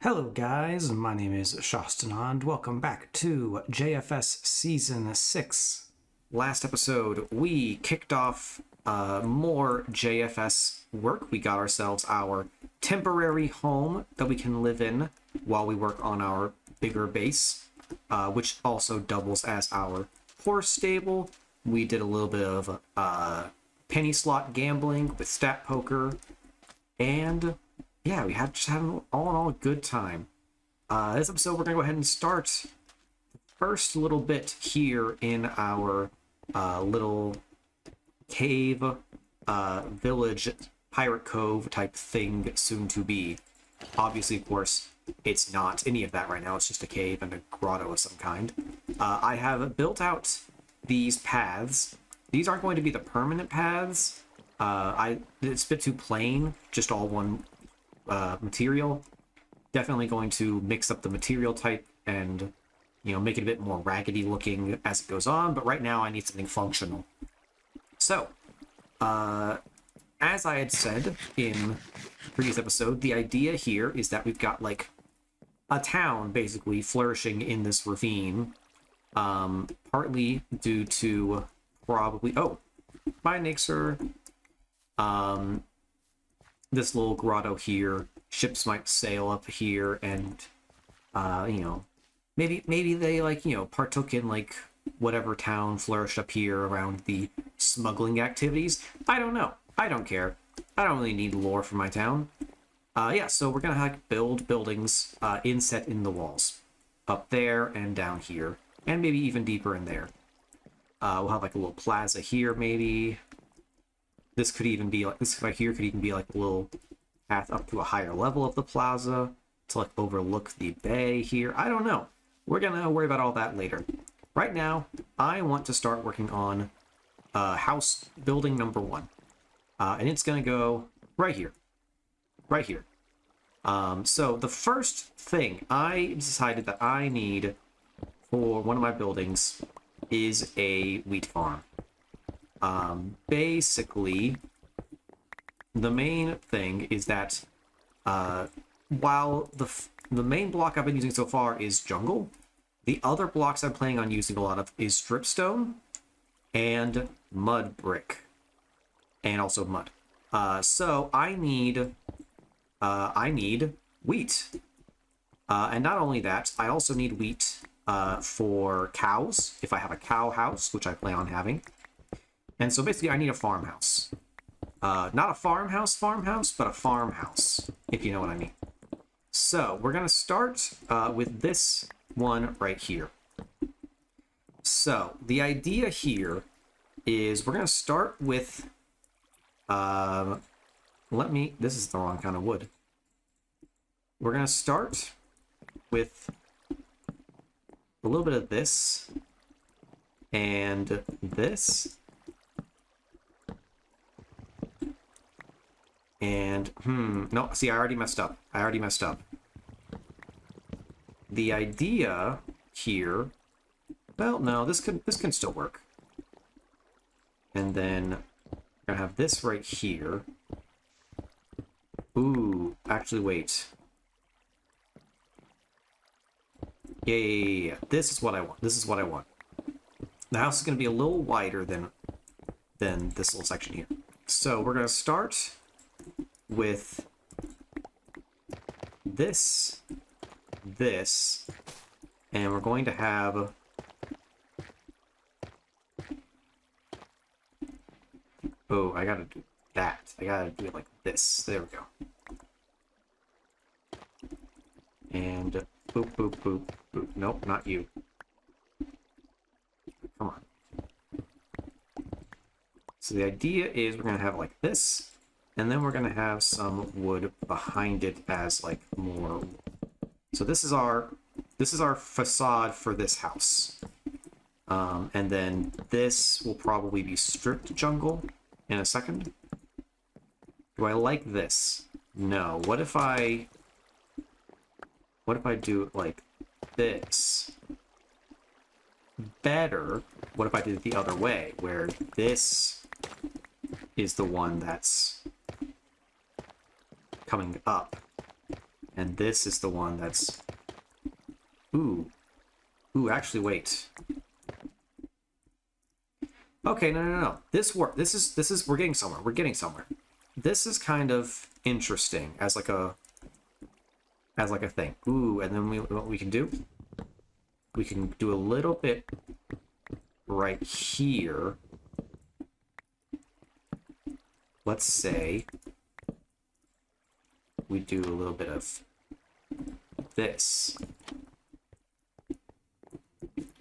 Hello guys, my name is Shastanand. Welcome back to JFS Season 6. Last episode, we kicked off more JFS work. We got ourselves our temporary home that we can live in while we work on our bigger base, which also doubles as our horse stable. We did a little bit of penny slot gambling with stat poker, and yeah, we just had an all in all a good time. This episode, we're going to go ahead and start the first little bit here in our little cave village pirate cove type thing soon to be. Obviously, of course, it's not any of that right now. It's just a cave and a grotto of some kind. I have built out these paths. These aren't going to be the permanent paths. It's a bit too plain, just all one material. Definitely going to mix up the material type and, you know, make it a bit more raggedy looking as it goes on, but right now I need something functional. So, as I had said in the previous episode, the idea here is that we've got like a town basically flourishing in this ravine, partly due to probably, bye Nixer. This little grotto here, ships might sail up here, and you know, maybe they partook in like whatever town flourished up here around the smuggling activities. I don't know. I don't care. I don't really need lore for my town. Yeah, so we're gonna build buildings inset in the walls, up there and down here, and maybe even deeper in there. We'll have like a little plaza here, maybe. This could even be like, this right here could even be like a little path up to a higher level of the plaza to like overlook the bay here. I don't know. We're gonna worry about all that later. Right now, I want to start working on house building number 1. And it's gonna go right here. Right here. So the first thing I decided that I need for one of my buildings is a wheat farm. Basically, the main thing is that while the main block I've been using so far is jungle, the other blocks I'm planning on using a lot of is dripstone and mud brick, and also mud. So I need wheat, and not only that, I also need wheat for cows if I have a cow house, which I plan on having. And so basically I need a farmhouse. Not a farmhouse, but a farmhouse, if you know what I mean. So we're gonna start with this one right here. So the idea here is we're gonna start with, this is the wrong kind of wood. We're gonna start with a little bit of this and this. And, no, see, I already messed up. The idea here, well, no, this can still work. And then we're gonna have this right here. Ooh, actually, wait. Yeah. This is what I want. The house is gonna be a little wider than this little section here. So we're gonna start with this, and we're going to have I gotta do that. I gotta do it like this. There we go. And boop, boop, boop, boop. Nope, not you. Come on. So the idea is we're gonna have like this, and then we're going to have some wood behind it as like more. So this is our facade for this house. And then this will probably be stripped jungle in a second. Do I like this? No. What if I do it like this? Better. What if I did it the other way, where this is the one that's coming up, And this is the one that's... Ooh. Ooh, actually, wait. Okay, no. This work. This is. We're getting somewhere. We're getting somewhere. This is kind of interesting as like a thing. Ooh, and then what we can do? We can do a little bit right here. Let's say we do a little bit of this.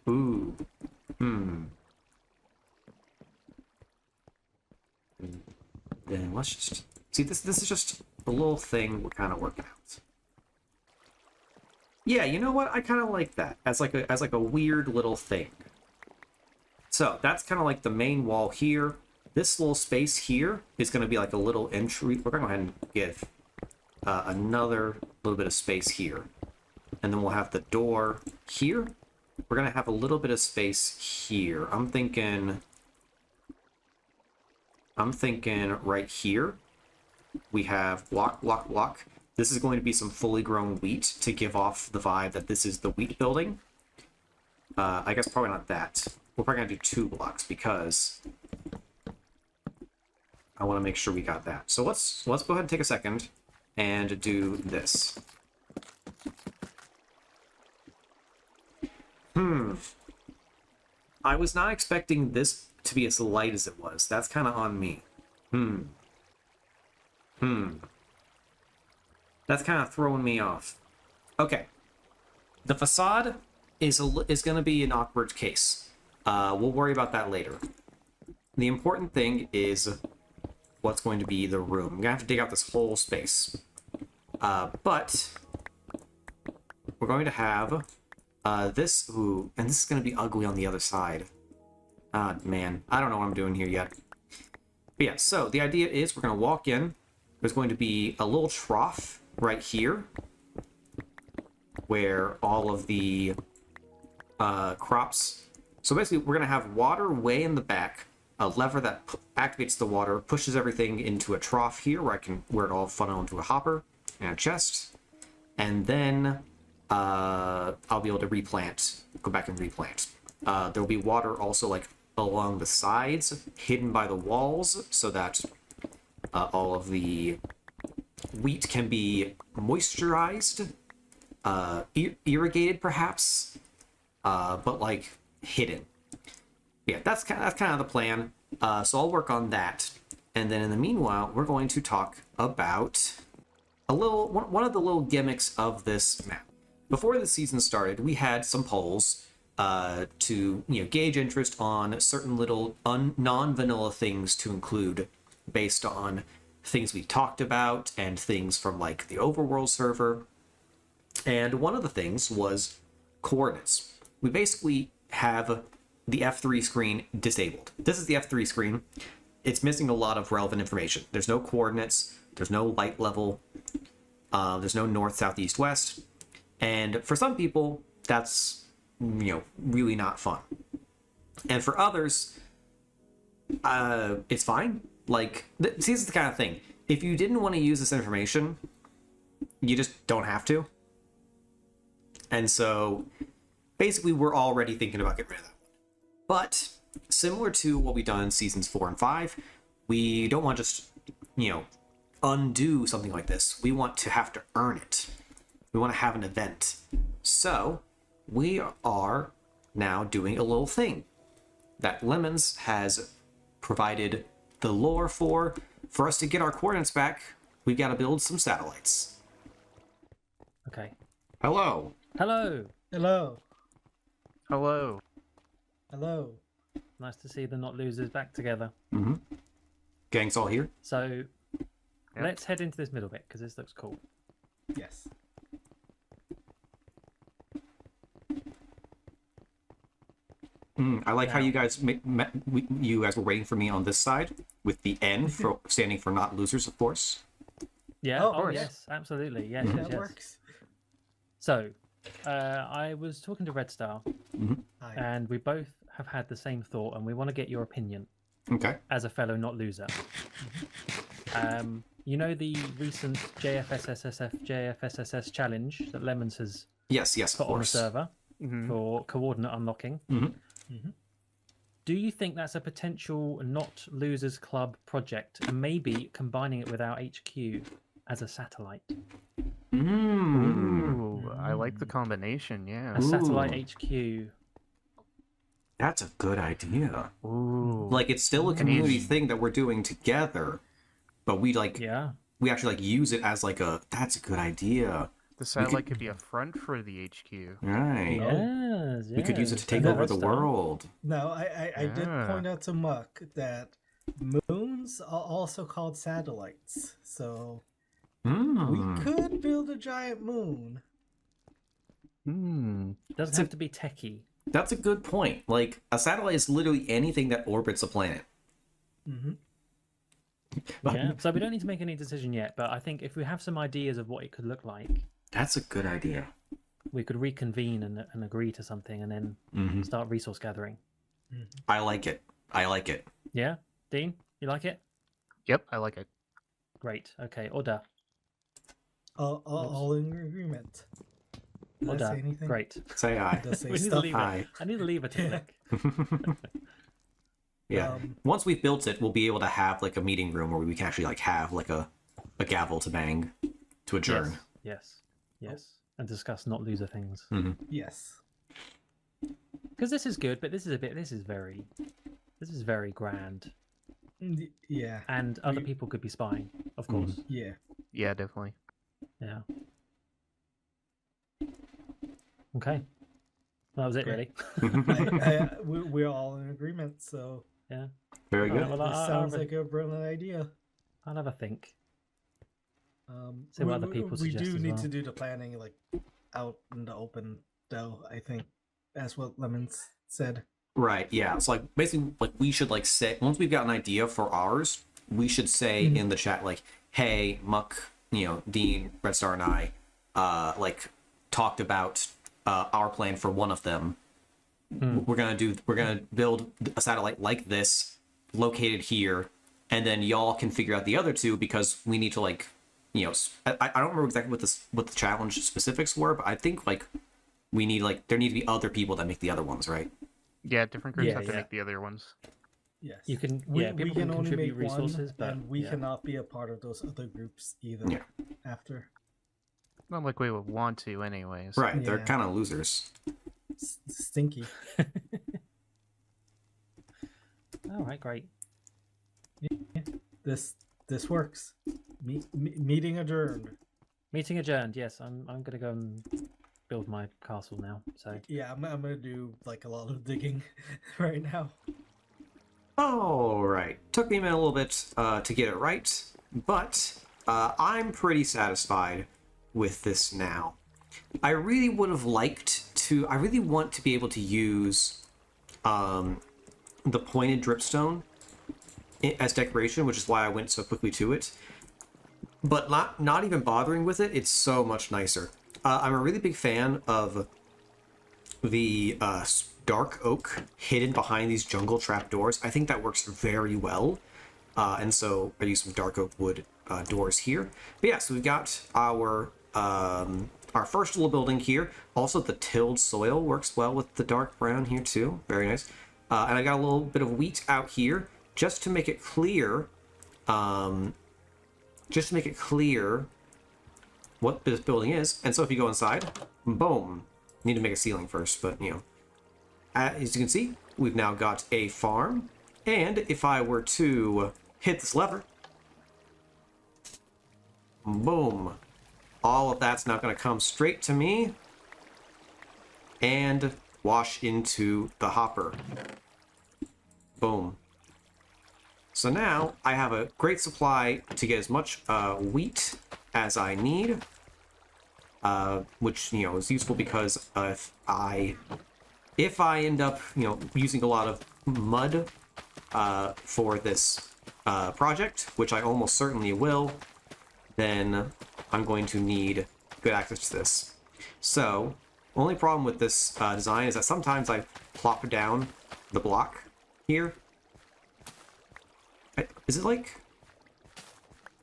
Ooh. Then let's just see this is just a little thing we're kind of working out. Yeah, you know what? I kind of like that as like a weird little thing. So that's kind of like the main wall here. This little space here is going to be like a little entry. We're going to go ahead and give another little bit of space here. And then we'll have the door here. We're going to have a little bit of space here. I'm thinking right here. We have block. This is going to be some fully grown wheat to give off the vibe that this is the wheat building. I guess probably not that. We're probably going to do 2 blocks because I want to make sure we got that. So let's go ahead and take a second and do this. I was not expecting this to be as light as it was. That's kind of on me. That's kind of throwing me off. Okay. The facade is going to be an awkward case. We'll worry about that later. The important thing is what's going to be the room. I'm going to have to dig out this whole space. But we're going to have this. Ooh, and this is going to be ugly on the other side. Man, I don't know what I'm doing here yet. But yeah, so the idea is we're going to walk in. There's going to be a little trough right here where all of the crops... So basically, we're going to have water way in the back, a lever that activates the water, pushes everything into a trough here where it all funnel into a hopper and a chest. And then I'll be able to replant, go back and replant. There'll be water also like along the sides, hidden by the walls, so that all of the wheat can be moisturized, irrigated perhaps, but like hidden. Yeah, that's kind of the plan. So I'll work on that, and then in the meanwhile, we're going to talk about one of the little gimmicks of this map. Before the season started, we had some polls to gauge interest on certain little non-vanilla things to include based on things we talked about and things from like the overworld server. And one of the things was coordinates. We basically have the F3 screen disabled. This is the F3 screen. It's missing a lot of relevant information. There's no coordinates. There's no light level. There's no north, south, east, west. And for some people, that's really not fun. And for others, it's fine. Like, see, this is the kind of thing. If you didn't want to use this information, you just don't have to. And so, basically, we're already thinking about getting rid of that. But, similar to what we've done in seasons 4 and 5, we don't want to just, undo something like this. We want to have to earn it. We want to have an event. So, we are now doing a little thing that Lemons has provided the lore for. For us to get our coordinates back, we've got to build some satellites. Okay. Hello. Hello. Hello. Hello. Hello. Nice to see the Not Losers back together. Mm-hmm. Gang's all here. So, let's head into this middle bit, because this looks cool. Yes. I like how you guys you guys were waiting for me on this side with the N for standing for not losers, of course. Yeah. Oh, of Oh, course. yes. Absolutely. Yes. That Yes. works. So, I was talking to Red Star, Hi. and we both have had the same thought, and we want to get your opinion Okay. as a fellow not loser. You know the recent JFSSF challenge that Lemons has Yes, of put on the course. server Mhm. for coordinate unlocking. Mhm. Do you think that's a potential not losers club project, and maybe combining it with our HQ as a satellite? Ooh, I like the combination. A Yeah. satellite Ooh. HQ. That's a good idea. Ooh. Like, it's still a And community each- thing that we're doing together, but we Yeah. we actually use it as like that's a good idea. The satellite could be a front for the HQ. Right. Yes. We could use it to yes. take Another over the Redstone. world. Now, I did Ah. point out to Muck that moons are also called satellites. So we Hmm. could build a giant moon. Hmm. Doesn't have to be techie. That's a good point. Like, a satellite is literally anything that orbits a planet. Mm-hmm. Yeah. So we don't need to make any decision yet, but I think if we have some ideas of what it could look like, That's a good idea. we could reconvene and agree to something, and then Mhm. start resource gathering. I like it. I like it. Yeah, Dean, you like it? Yep, I like it. Great. Okay, order. All in agreement. Did I Order. say anything? Great. Say aye. Does say We need to stuff. leave Aye. it. I need to leave it to Yeah. click. Yeah. Once we've built it, we'll be able to have like a meeting room where we can actually like have like a gavel to bang to adjourn. Yes. And discuss not loser things. Yes. Because this is good, but this is very grand, Yeah. and other people could be spying, of course. Yeah. Yeah, definitely. Yeah. Okay. Well, that was it, Great. really. We're all in agreement. So Yeah. Very Alright, good. well, this sounds like a brilliant idea. I'll have a think. See what other people we suggest do as need well. to do the planning like out in the open, though. I think that's what Lemons said. Right, yeah. So like basically like we should like say once we've got an idea for ours, we should say in the chat like, hey, Muck, Dean, Red Star and I like talked about our plan for one of them. We're gonna build a satellite like this, located here, and then y'all can figure out the other two because we need to like I don't remember exactly what the challenge specifics were, but I think like we need like there need to be other people that make the other ones, right? Yeah, different groups Yeah, have to yeah. make the other ones. Yes. You can, We, yeah, we people can can only contribute make resources, one, but and we yeah. cannot be a part of those other groups either. Yeah. After Not like we would want to, anyways. Right, they're Yeah. kind of losers. Stinky. All right, great. This works. Meeting adjourned. Meeting adjourned. Yes, I'm gonna go and build my castle now. So Yeah, I'm gonna do like a lot of digging right now. All right, took me a little bit to get it right, but I'm pretty satisfied with this now. I really would have liked to. I really want to be able to use the pointed dripstone as decoration, which is why I went so quickly to it. But not even bothering with it, it's so much nicer. I'm a really big fan of the dark oak hidden behind these jungle trapdoors. I think that works very well. And so I use some dark oak wood doors here. But yeah, so we've got our first little building here. Also, the tilled soil works well with the dark brown here too. Very nice. And I got a little bit of wheat out here just to make it clear. Just to make it clear what this building is. And so if you go inside, boom. Need to make a ceiling first, but as you can see, we've now got a farm. And if I were to hit this lever, boom. All of that's now going to come straight to me and wash into the hopper. Boom. So now I have a great supply to get as much wheat as I need, which is useful because if I end up using a lot of mud for this project, which I almost certainly will, then I'm going to need good access to this. So only problem with this design is that sometimes I plop down the block here. Is it like...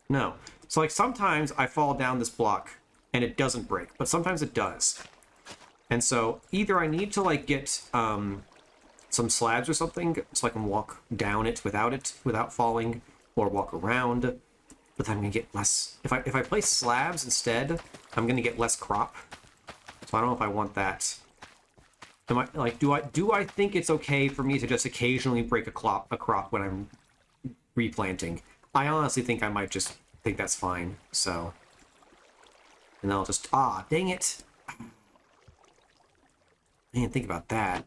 No. So like sometimes I fall down this block and it doesn't break, but sometimes it does. And so either I need to like get some slabs or something so I can walk down it without falling, or walk around. But then I'm gonna get less. If I place slabs instead, I'm gonna get less crop. So I don't know if I want that. Am I like do I think it's okay for me to just occasionally break a crop when I'm replanting? I honestly think I might just think that's fine. So, and then I'll just dang it. I didn't think about that.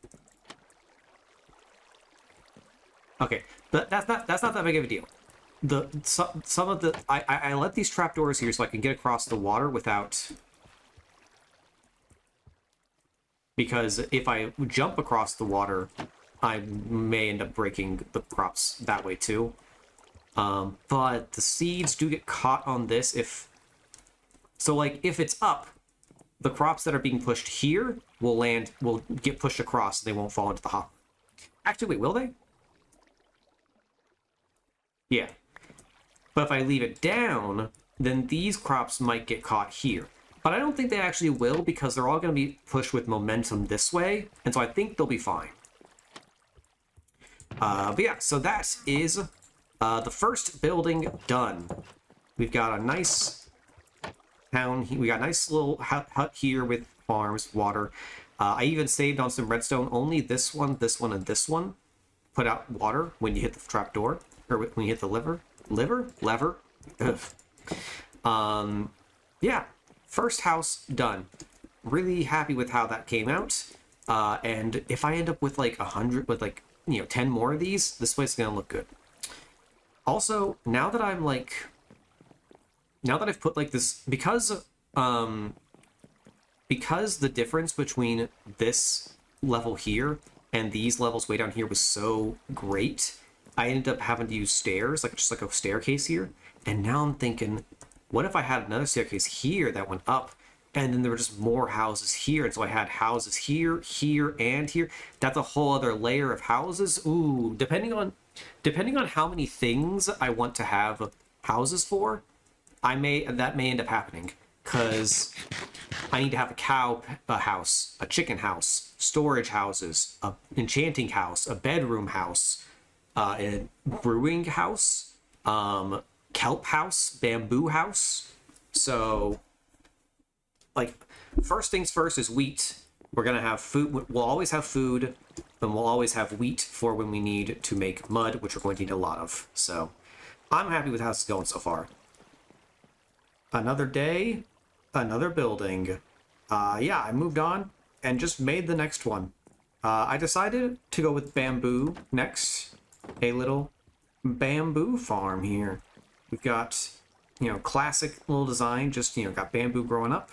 Okay, but that's not that big of a deal. Some of the I let these trapdoors here so I can get across the water without, because if I jump across the water, I may end up breaking the crops that way too. But the seeds do get caught on this if it's up, the crops that are being pushed here will get pushed across and they won't fall into the hopper. Actually, wait, will they? Yeah. But if I leave it down, then these crops might get caught here. But I don't think they actually will, because they're all going to be pushed with momentum this way, and so I think they'll be fine. But yeah, so that is the first building done. We've got a nice town. We got a nice little hut here with farms, water. I even saved on some redstone. Only this one, and this one put out water when you hit the trapdoor, or when you hit the lever. Ugh. Yeah, first house done. Really happy with how that came out. And if I end up with like 100, with like 10 more of these, this place is gonna look good. Also, now that I've put like this, because the difference between this level here and these levels way down here was so great, I ended up having to use stairs, just like a staircase here. And now I'm thinking, what if I had another staircase here that went up, and then there were just more houses here, and so I had houses here, here, and here. That's a whole other layer of houses. Ooh, depending on how many things I want to have houses for, that may end up happening, because I need to have a house, a chicken house, storage houses, a enchanting house, a bedroom house, a brewing house, kelp house, bamboo house. So, first things first is wheat. We're gonna have food. We'll always have food, and we'll always have wheat for when we need to make mud, which we're going to need a lot of. So, I'm happy with how it's going so far. Another day, another building. Yeah, I moved on and just made the next one. I decided to go with bamboo next. A little bamboo farm here. We've got, classic little design, just, got bamboo growing up.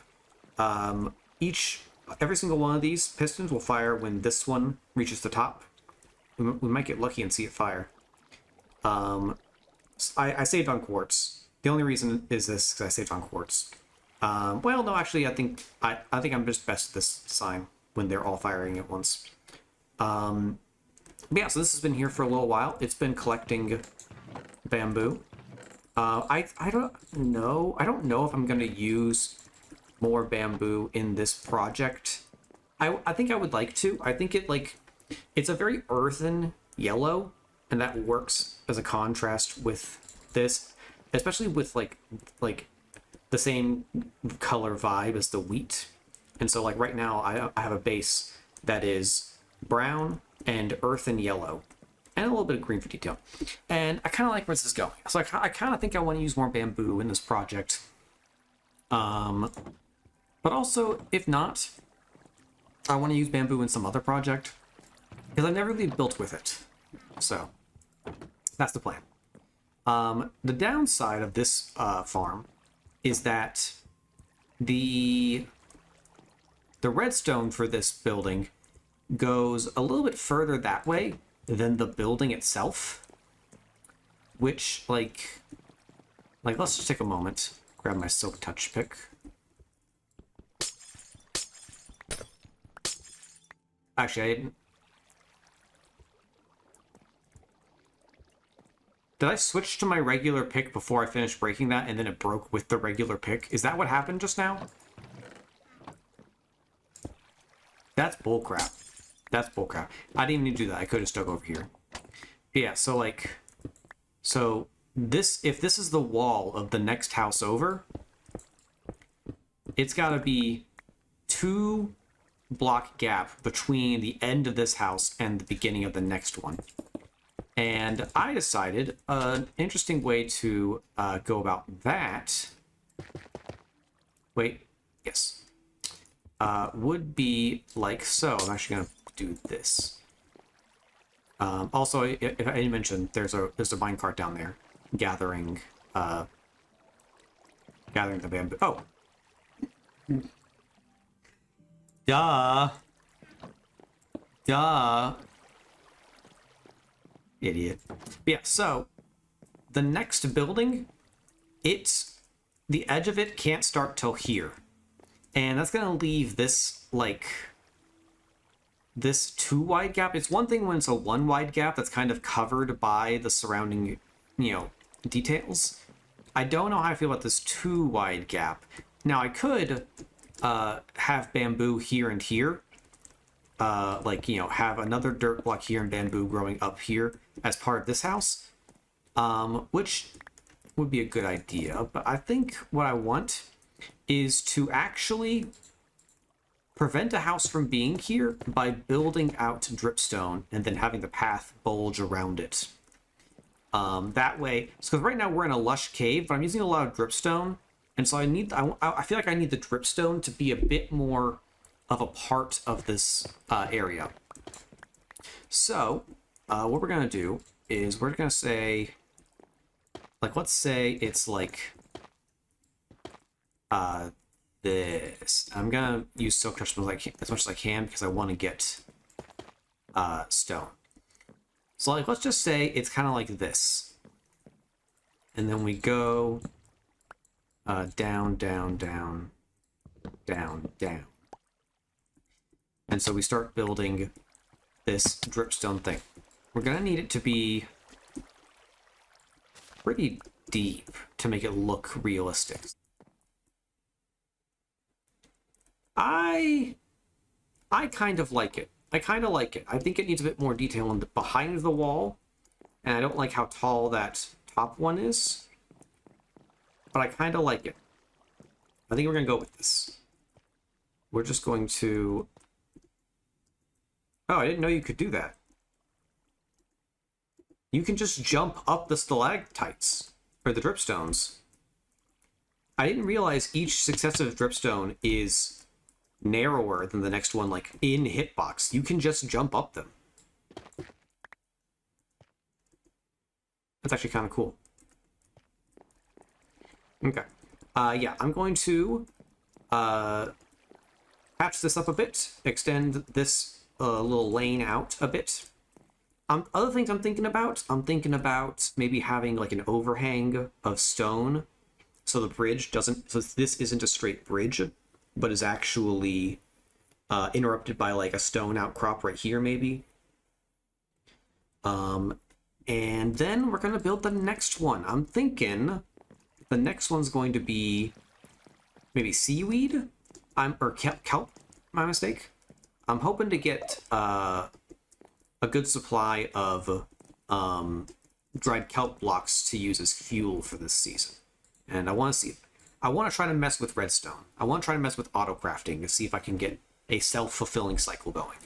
Every single one of these pistons will fire when this one reaches the top. We might get lucky and see it fire. I saved on quartz. The only reason is this, because I saved on quartz. Well, no, actually, I think I'm just best at this design when they're all firing at once. But yeah, so this has been here for a little while. It's been collecting bamboo. I don't know. I don't know if I'm going to use more bamboo in this project. I think I would like to. I think it's a very earthen yellow, and that works as a contrast with this, especially with like the same color vibe as the wheat. And so right now I have a base that is brown and earthen yellow, and a little bit of green for detail. And I kind of like where this is going. So I kind of think I want to use more bamboo in this project. But also, if not, I want to use bamboo in some other project, because I've never really built with it. So that's the plan. The downside of this farm is that the redstone for this building goes a little bit further that way than the building itself, which let's just take a moment, grab my silk touch pick. Actually, I didn't. Did I switch to my regular pick before I finished breaking that, and then it broke with the regular pick? Is that what happened just now? That's bullcrap. That's bullcrap. I didn't even need to do that. I could have stuck over here. Yeah, so like... So, if this is the wall of the next house over, it's gotta be 2 block gap between the end of this house and the beginning of the next one. And I decided an interesting way to go about that... Wait, yes. Would be like so. I'm actually going to do this. Also, if I didn't mention, there's a minecart down there gathering the bamboo. Oh, duh, idiot. Yeah. So the next building, the edge of it can't start till here. And that's going to leave this, like, this 2 wide gap. It's one thing when it's a 1 wide gap that's kind of covered by the surrounding, details. I don't know how I feel about this 2 wide gap. Now, I could have bamboo here and here. Have another dirt block here and bamboo growing up here as part of this house. Which would be a good idea. But I think what I want is to actually prevent a house from being here by building out dripstone and then having the path bulge around it. That way, because right now we're in a lush cave, but I'm using a lot of dripstone, and so I feel like I need the dripstone to be a bit more of a part of this area. So, what we're gonna do is we're gonna say, like, let's say it's like this. I'm gonna use silk touch as much as I can because I want to get stone. So like, let's just say it's kind of like this, and then we go down, down, down, down, down, and so we start building this dripstone thing. We're gonna need it to be pretty deep to make it look realistic. I kind of like it. I kind of like it. I think it needs a bit more detail on the behind the wall, and I don't like how tall that top one is, but I kind of like it. I think we're going to go with this. We're just going to... Oh, I didn't know you could do that. You can just jump up the stalactites, or the dripstones. I didn't realize each successive dripstone is narrower than the next one, like in hitbox. You can just jump up them. That's actually kind of cool. Okay. Yeah, I'm going to patch this up a bit, extend this little lane out a bit. Other things I'm thinking about maybe having like an overhang of stone so the bridge doesn't, so this isn't a straight bridge, but is actually interrupted by like a stone outcrop right here, maybe. And then we're gonna build the next one. I'm thinking the next one's going to be maybe seaweed, or kelp. My mistake. I'm hoping to get a good supply of dried kelp blocks to use as fuel for this season, and I want to try to mess with redstone. I want to try to mess with auto crafting to see if I can get a self-fulfilling cycle going.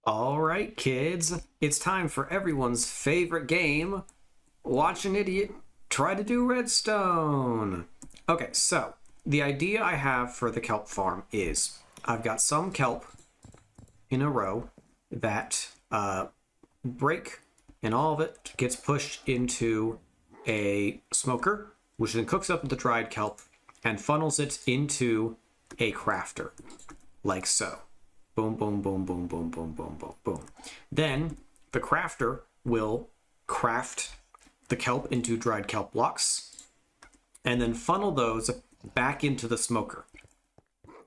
All right, kids, it's time for everyone's favorite game. Watch an idiot try to do redstone. Okay, so the idea I have for the kelp farm is I've got some kelp in a row that break, and all of it gets pushed into a smoker, which then cooks up the dried kelp and funnels it into a crafter, like so. Boom, boom, boom, boom, boom, boom, boom, boom, boom. Then the crafter will craft the kelp into dried kelp blocks and then funnel those back into the smoker.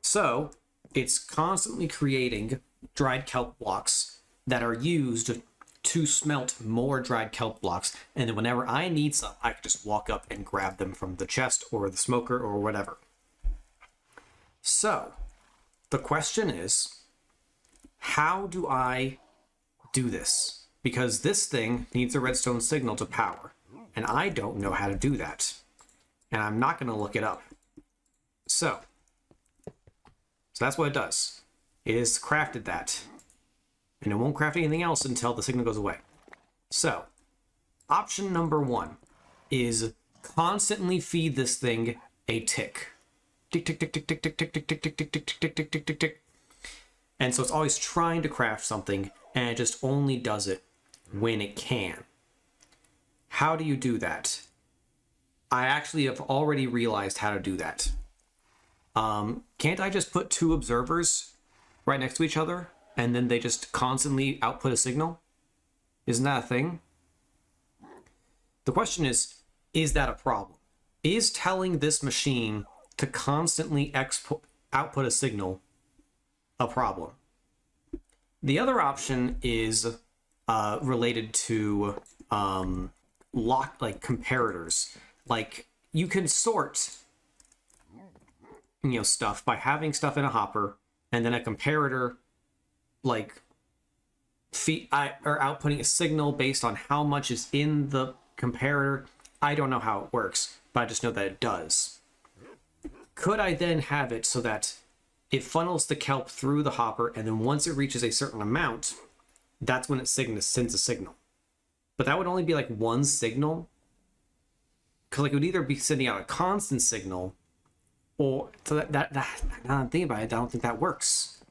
So it's constantly creating dried kelp blocks that are used to smelt more dried kelp blocks, and then whenever I need some, I can just walk up and grab them from the chest or the smoker or whatever. So, the question is, how do I do this? Because this thing needs a redstone signal to power, and I don't know how to do that. And I'm not going to look it up. So that's what it does. It has crafted that. And it won't craft anything else until the signal goes away. So, option number 1 is constantly feed this thing a tick. Tick, tick, tick, tick, tick, tick, tick, tick, tick, tick, tick, tick, tick, tick, tick, tick, tick. And so it's always trying to craft something, and it just only does it when it can. How do you do that? I actually have already realized how to do that. Can't I just put 2 observers right next to each other, and then they just constantly output a signal? Isn't that a thing? The question is that a problem? Is telling this machine to constantly output a signal a problem? The other option is related to comparators. Like, you can sort stuff by having stuff in a hopper, and then a comparator outputting a signal based on how much is in the comparator. I don't know how it works, but I just know that it does. Could I then have it so that it funnels the kelp through the hopper, and then once it reaches a certain amount, that's when it sends a signal? But that would only be like one signal, because it would either be sending out a constant signal, or so that now I'm thinking about it, I don't think that works.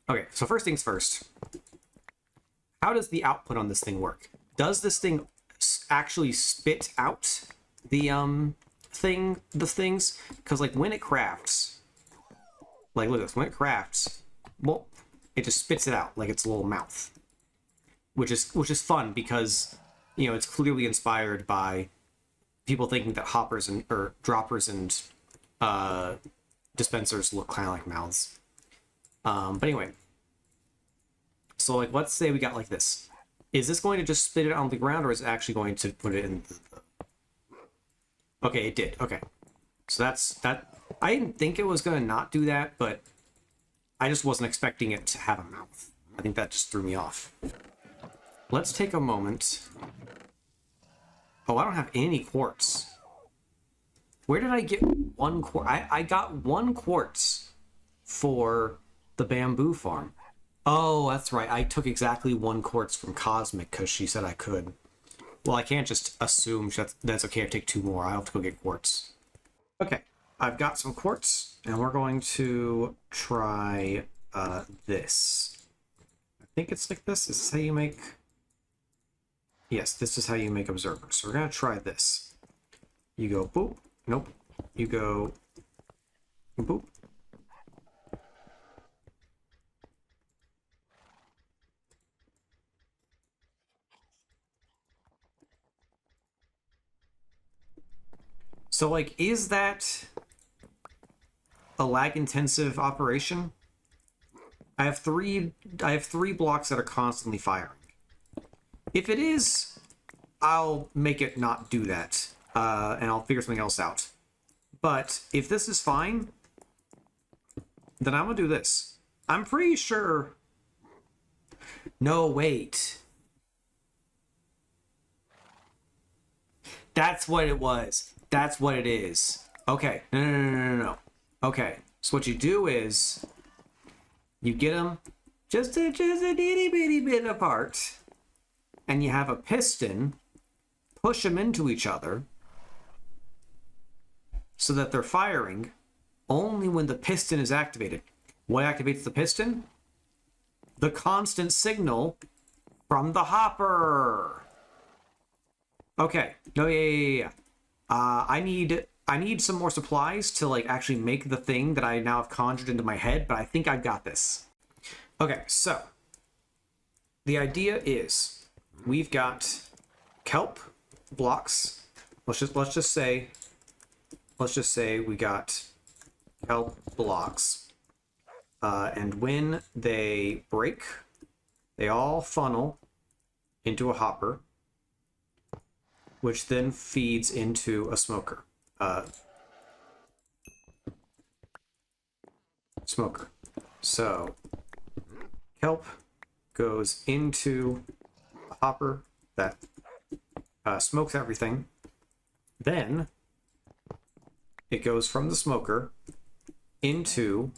Okay, so first things first. How does the output on this thing work? Does this thing actually spit out the things? Because when it crafts, look at this. When it crafts, well, it just spits it out like its little mouth, which is fun because it's clearly inspired by people thinking that hoppers or droppers and dispensers look kind of like mouths. But anyway, so let's say we got like this. Is this going to just spit it on the ground, or is it actually going to put it in Okay, it did. Okay. So that's that. I didn't think it was going to not do that, but I just wasn't expecting it to have a mouth. I think that just threw me off. Let's take a moment. Oh, I don't have any quartz. Where did I get 1 quartz? I got 1 quartz for the bamboo farm. Oh, that's right. I took exactly 1 quartz from Cosmic because she said I could. Well, I can't just assume that's okay if I take 2 more. I'll have to go get quartz. Okay, I've got some quartz, and we're going to try this. I think it's like this. Is this how you make... Yes, this is how you make observers. So we're going to try this. You go boop. Nope. You go boop. So, is that a lag-intensive operation? I have three blocks that are constantly firing. If it is, I'll make it not do that, and I'll figure something else out. But if this is fine, then I'm gonna do this. I'm pretty sure... No, wait. That's what it was. That's what it is. Okay. No. Okay. So what you do is you get them just a itty bitty bit apart, and you have a piston push them into each other so that they're firing only when the piston is activated. What activates the piston? The constant signal from the hopper. Okay. No, yeah. I need some more supplies to actually make the thing that I now have conjured into my head, but I think I've got this. Okay, so the idea is we've got kelp blocks. Let's just say we got kelp blocks, and when they break, they all funnel into a hopper, which then feeds into a smoker. Smoker. So kelp goes into a hopper that smokes everything. Then it goes from the smoker into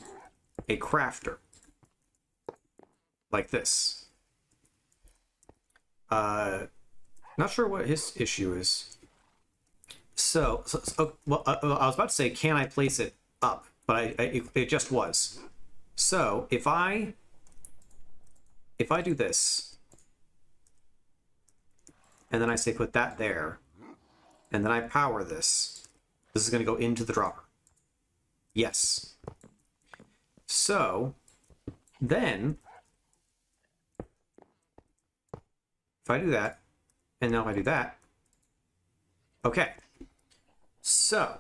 a crafter, like this. Not sure what his issue is. So well, I was about to say, can I place it up? But it just was. So if I do this, and then I say put that there, and then I power this, this is going to go into the dropper. Yes. So then, if I do that, and now if I do that, okay. So,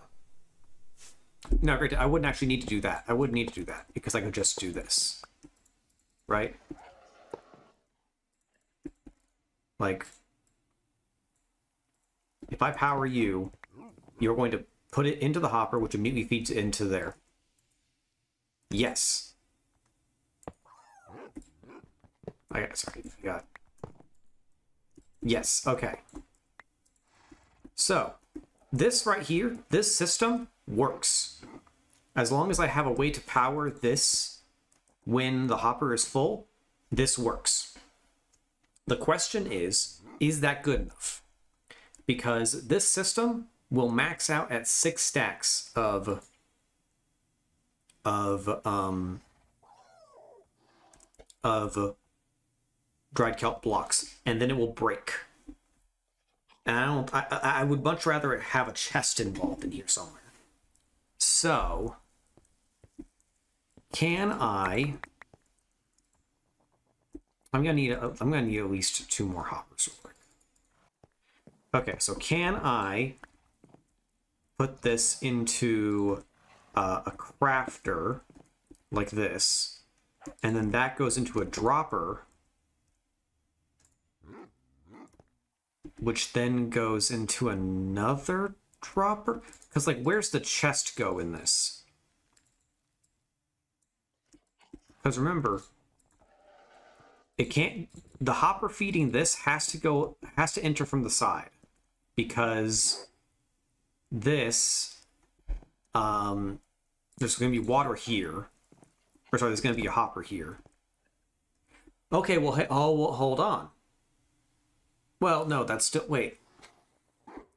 now great, I wouldn't actually need to do that. I wouldn't need to do that, because I could just do this. Right? Like, if I power you, you're going to put it into the hopper, which immediately feeds into there. Yes. Sorry, I got. Yes, okay. So, this right here, this system works. As long as I have a way to power this when the hopper is full, this works. The question is that good enough? Because this system will max out at 6 stacks of dried kelp blocks, and then it will break. And I would much rather have a chest involved in here somewhere. So, can I'm gonna need at least 2 more hoppers real quick. Okay, so can I put this into a crafter like this, and then that goes into a dropper, which then goes into another dropper? Because, like, where's the chest go in this? Because remember, it can't. The hopper feeding this has to enter from the side, because this, there's going to be water here, or sorry, there's going to be a hopper here. Okay, well, hold on. Well, no, that's still... Wait.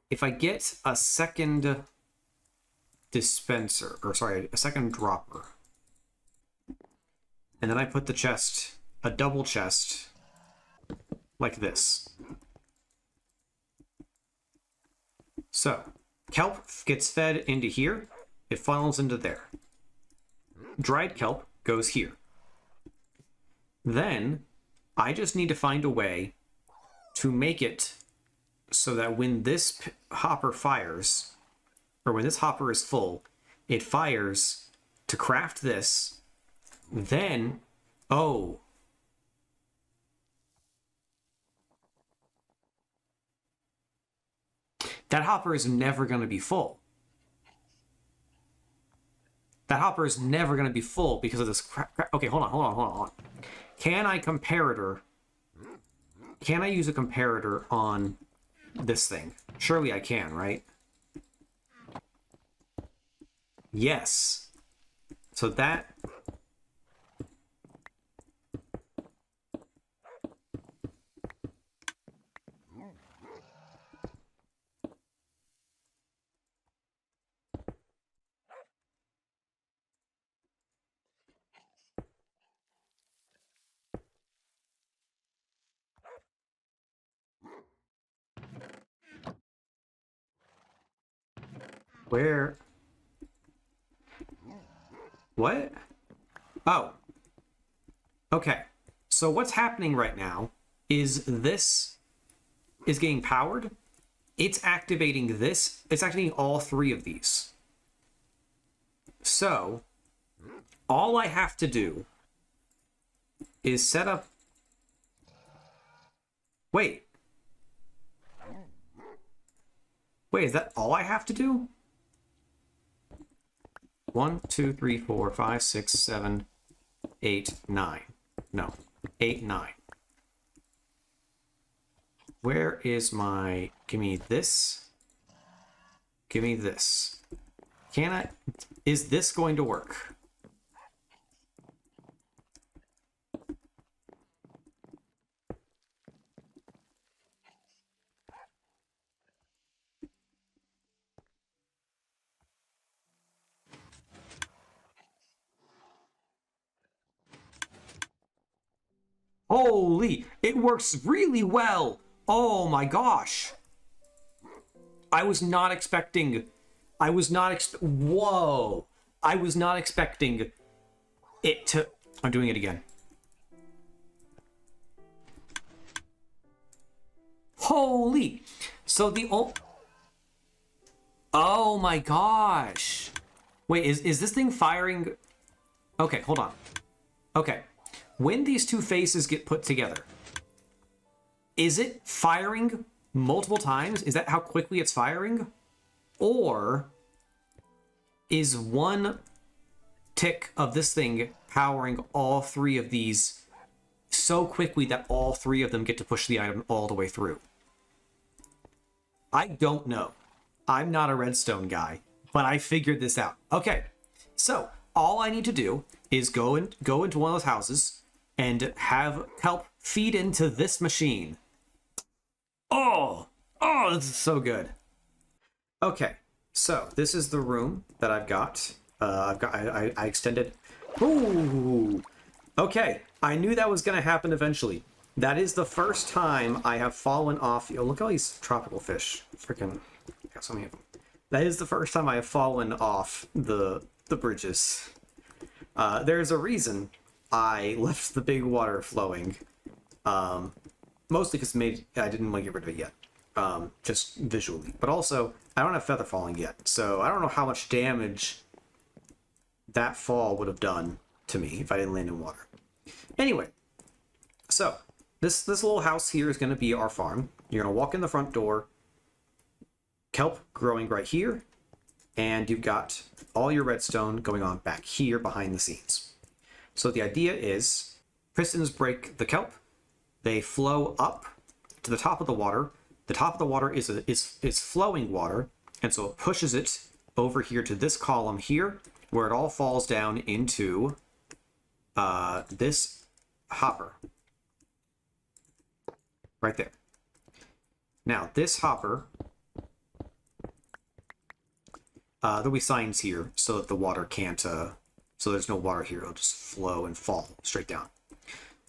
If I get a second dispenser, or sorry, a second dropper, and then I put the chest, a double chest, like this. So, kelp gets fed into here, it funnels into there. Dried kelp goes here. Then, I just need to find a way to make it so that when this hopper fires, or when this hopper is full, it fires to craft this, then, oh. That hopper is never going to be full. That hopper is never going to be full because of this okay, hold on. Can I use a comparator on this thing? Surely I can, right? Yes. So that... Where? What? Oh. Okay. So what's happening right now is this is getting powered. It's activating this. It's activating all 3 of these. So all I have to do is set up Wait. Wait, is that all I have to do? 1, 2, 3, 4, 5, 6, 7, 8, 9. No, 8, 9. Where is my... Give me this. Give me this. Can I... Is this going to work? Holy, it works really well. Oh my gosh. I was not expecting, whoa. I was not expecting it to, I'm doing it again. Holy. So the, oh my gosh. Wait, is this thing firing? Okay, hold on. Okay. When these two faces get put together, is it firing multiple times? Is that how quickly it's firing? Or is one tick of this thing powering all three of these so quickly that all three of them get to push the item all the way through? I don't know. I'm not a redstone guy, but I figured this out. Okay, so all I need to do is go into one of those houses and have help feed into this machine. Oh, this is so good. Okay, so this is the room that I've got. I extended. Ooh. Okay, I knew that was gonna happen eventually. That is the first time I have fallen off. Oh, look at all these tropical fish. Freaking, got so many of them. That is the first time I have fallen off the bridges. There's a reason I left the big water flowing, mostly because I didn't want to get rid of it yet, just visually. But also, I don't have feather falling yet, so I don't know how much damage that fall would have done to me if I didn't land in water. Anyway, so this little house here is going to be our farm. You're going to walk in the front door, kelp growing right here, and you've got all your redstone going on back here behind the scenes. So the idea is pistons break the kelp, they flow up to the top of the water. The top of the water is flowing water, and so it pushes it over here to this column here, where it all falls down into this hopper right there. Now this hopper, there'll be signs here so that the water can't, so there's no water here, it'll just flow and fall straight down.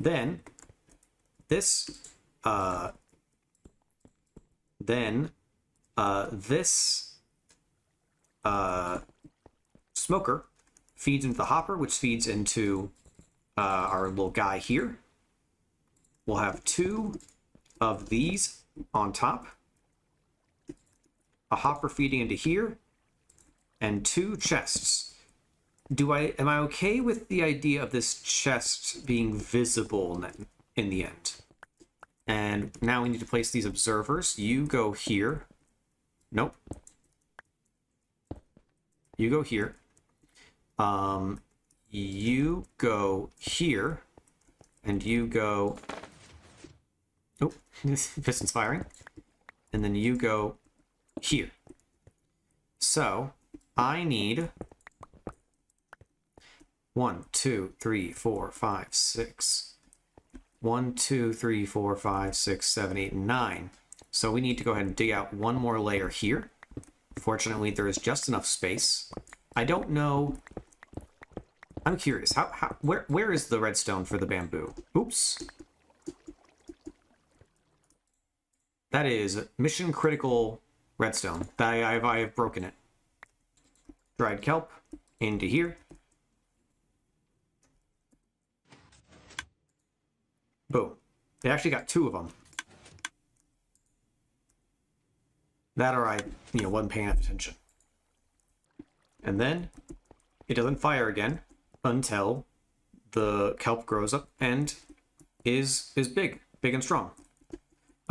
Then this smoker feeds into the hopper, which feeds into our little guy here. We'll have 2 of these on top, a hopper feeding into here, and 2 chests. Am I okay with the idea of this chest being visible in the end? And now we need to place these observers. You go here. Nope. You go here. You go here. And you go... Oh, this piston's firing. And then you go here. So, I need 1, 2, 3, 4, 5, 6. 1, 2, 3, 4, 5, 6, 7, 8, 9. So we need to go ahead and dig out one more layer here. Fortunately, there is just enough space. I don't know. I'm curious. Where is the redstone for the bamboo? Oops. That is mission critical redstone. I have broken it. Dried kelp into here. Boom. They actually got 2 of them. That or I, wasn't paying enough attention. And then it doesn't fire again until the kelp grows up and is big and strong.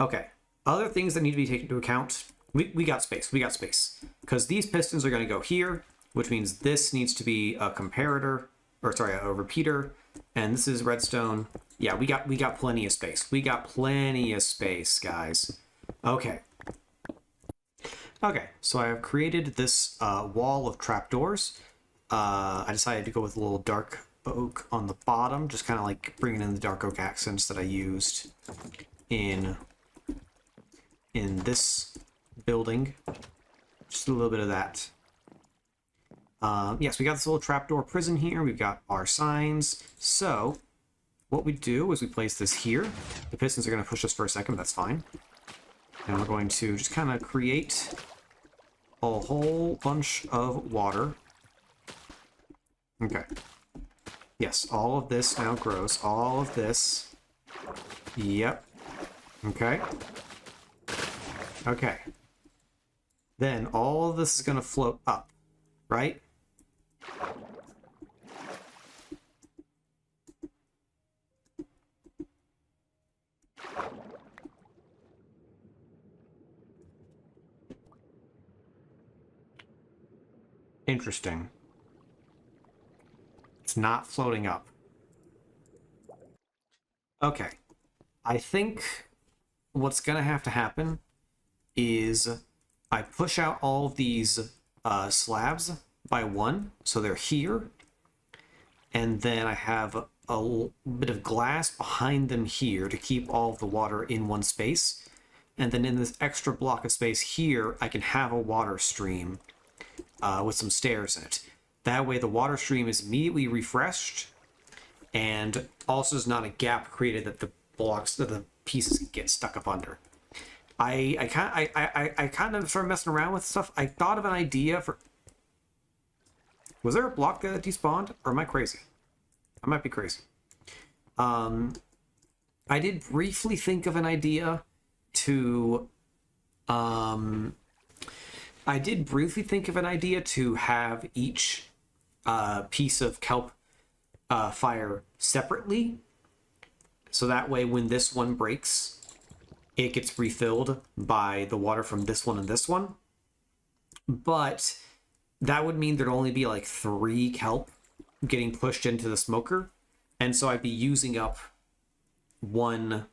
Okay. Other things that need to be taken into account. We got space. We got space. Because these pistons are going to go here, which means this needs to be a comparator, or sorry, a repeater. And this is redstone. Yeah, we got plenty of space. We got plenty of space, guys. Okay. Okay, so I have created this wall of trapdoors. I decided to go with a little dark oak on the bottom, just kind of like bringing in the dark oak accents that I used in this building. Just a little bit of that. Yes, we got this little trapdoor prison here. We've got our signs. So what we do is we place this here. The pistons are going to push us for a second, but that's fine. And we're going to just kind of create a whole bunch of water. Okay. Yes, all of this now grows. All of this. Yep. Okay. Okay. Then all of this is going to float up, right? Interesting. It's not floating up. Okay. I think what's going to have to happen is I push out all of these slabs by one, so they're here. And then I have a bit of glass behind them here to keep all of the water in one space. And then in this extra block of space here, I can have a water stream with some stairs in it. That way the water stream is immediately refreshed, and also there's not a gap created that the blocks, that the pieces get stuck up under. I kind of started messing around with stuff. I thought of an idea for... Was there a block there that despawned? Or am I crazy? I might be crazy. I did briefly think of an idea to... I did briefly think of an idea to have each piece of kelp fire separately. So that way when this one breaks, it gets refilled by the water from this one and this one. But that would mean there'd only be like 3 kelp getting pushed into the smoker. And so I'd be using up one...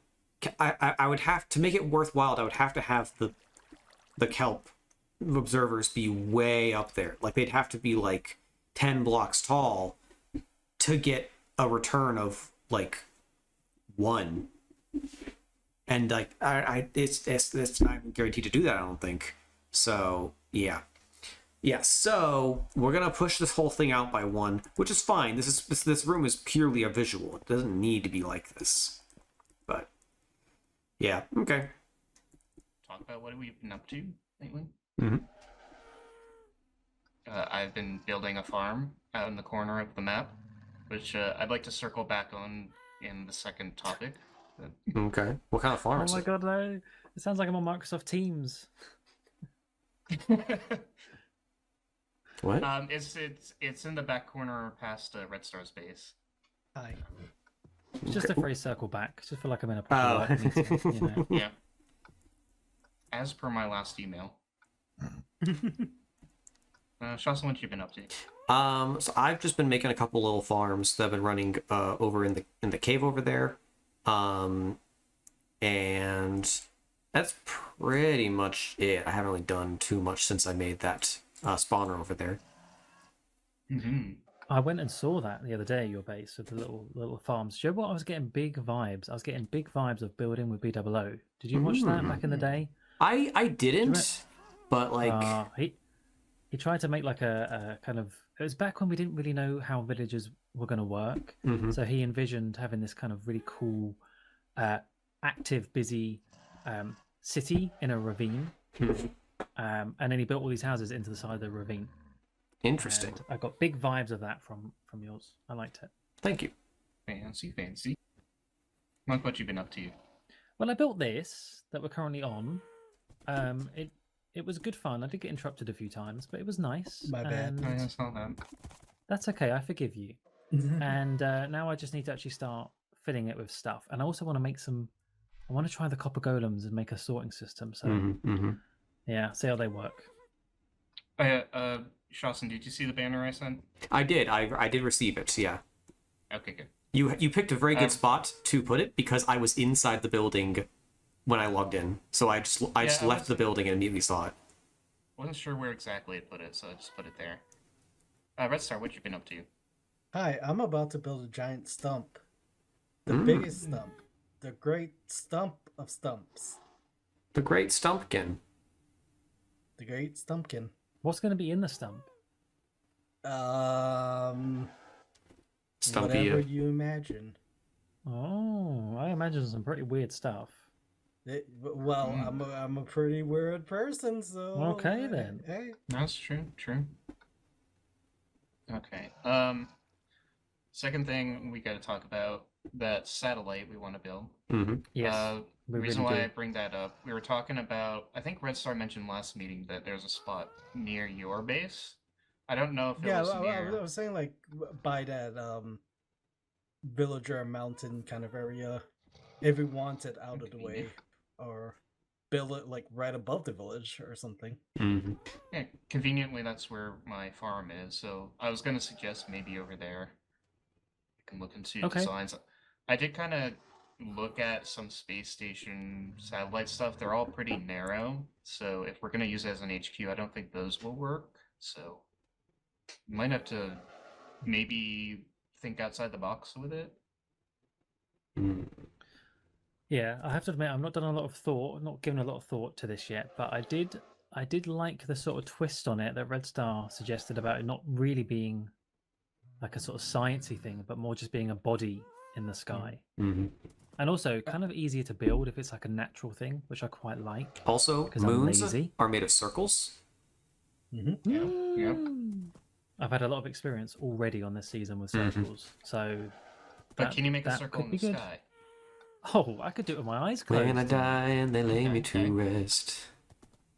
I would have to make it worthwhile. I would have to have the kelp observers be way up there. Like they'd have to be like 10 blocks tall to get a return of like 1. And like it's not guaranteed to do that, I don't think. So yeah. So we're gonna push this whole thing out by 1, which is fine. This room is purely a visual. It doesn't need to be like this. But yeah, okay. Talk about what we've been up to lately. Mm-hmm. I've been building a farm out in the corner of the map, which I'd like to circle back on in the second topic. Okay. What kind of farm Oh is my it? god, no. It sounds like I'm on Microsoft Teams. What? It's in the back corner past Red Star's base. Hi. It's just a Okay. free circle back. Just feel like I'm in a Oh. proper work meeting, you know. Yeah. As per my last email. Shawson, what you been up to? So I've just been making a couple little farms that I've been running over in the cave over there. And that's pretty much it. I haven't really done too much since I made that spawner over there. Mm-hmm. I went and saw that the other day, your base with the little farms. Do you know what? I was getting big vibes. I was getting big vibes of building with BOO. Did you watch that back in the day? I didn't, but like He tried to make like a kind of... It was back when we didn't really know how villagers were going to work. Mhm. So he envisioned having this kind of really cool, active, busy city in a ravine. And then he built all these houses into the side of the ravine. Interesting. And I got big vibes of that from yours. I liked it. Thank you. Fancy. Like what you been up to? Well, I built this that we're currently on. It was good fun. I did get interrupted a few times, but it was nice. My bad. And I saw that. that's okay. I forgive you. And now I just need to actually start filling it with stuff. And I also want to make some I want to try the copper golems and make a sorting system. So Mm-hmm. yeah, see how they work. Shawson, did you see the banner I sent? I did. I did receive it. Yeah. Okay, good. You picked a very good Um, spot to put it because I was inside the building when I logged in, so I just I left was- the building and immediately saw it. Wasn't sure where exactly to put it, so I just put it there. Red Star, what you been up to? Hi, I'm about to build a giant stump. The Mm. biggest stump. The great stump of stumps. The Great Stumpkin. The great stumpkin. What's going to be in the stump? Stumpy. Whatever you imagine. Oh, I imagine some pretty weird stuff. Well, I'm a pretty weird person, so Okay, then. Hey. That's true. Okay. Second thing we got to talk about that satellite we want to build. Mm-hmm. Yes, The we reason really why do. I bring that up, we were talking about. I think Red Star mentioned last meeting that there's a spot near your base. I don't know if it Yeah, was I near. was saying like by that villager mountain kind of area, if we want it out of the way, or build it like right above the village or something. Mm-hmm. Yeah, conveniently, that's where my farm is. So I was gonna suggest maybe over there. I can look into Okay. designs. I did kind of look at some space station satellite stuff. They're all pretty narrow. So if we're gonna use it as an HQ, I don't think those will work. So you might have to maybe think outside the box with it. Yeah, I have to admit, I've not done a lot of thought, not given a lot of thought to this yet, but I did like the sort of twist on it that Red Star suggested about it not really being like a sort of sciencey thing, but more just being a body in the sky. Mm-hmm. And also kind of easier to build if it's like a natural thing, which I quite like. Also, 'Cause I'm moons lazy. are made of circles. Mm-hmm. Yep. I've had a lot of experience already on this season with Mhm. circles, so. But can you make a that circle could in be the good. sky? Oh, I could do it with my eyes closed. When I die and they lay me Okay. to rest,